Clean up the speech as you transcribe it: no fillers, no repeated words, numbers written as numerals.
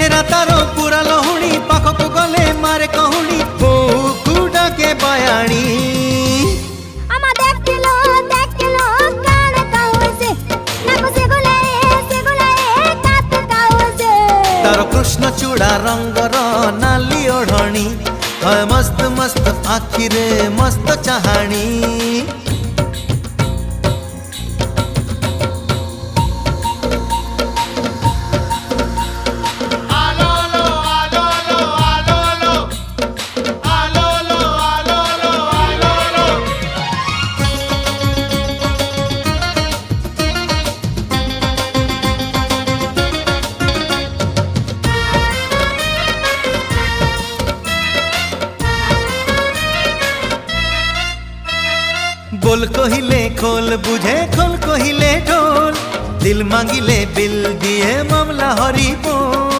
चेहरा तारो पूरा लहुणी पाखक गले मारे कहूणी बहु डाके बयाणी तारो कृष्ण चूड़ा रंगर नाली ओढ़णी मस्त मस्त आखिरे मस्त चाहाणी बोल कहिले खोल बुझे खोल कहिले ढोल दिल मांगिले बिल दिए मामला हरी बोल।